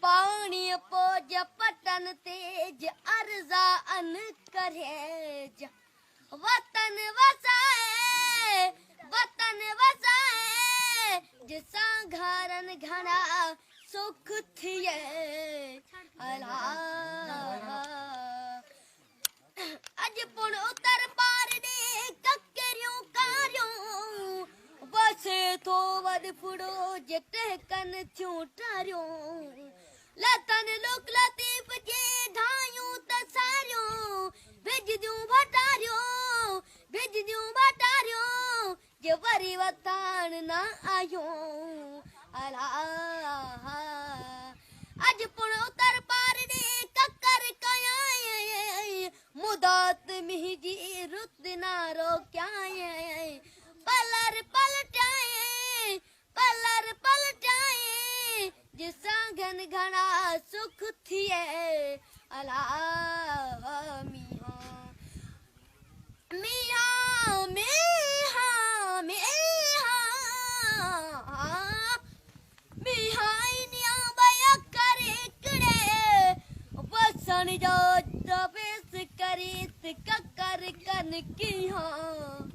पानी pose Patan तेज अर्जा अन करेज वतन वसाए जिसा घरन घना सुख थिए अला अज पुण उतर पार दे ककरियों कारियों बसे तो वद फुड़ो जट कन थियूं टारियों लतन लुक लतीफ जे ढायूं त सारियों भेज दियूं भटारियों जे वरी वतान ना आयो अला अज पुण उतर पार दे ककर कया मुदात मिहिजी रुत ना रोक्याए पलर पलटाए जिसा घन घना सुख थिए अला बसन जो दबेस करीत ककर कन की हाँ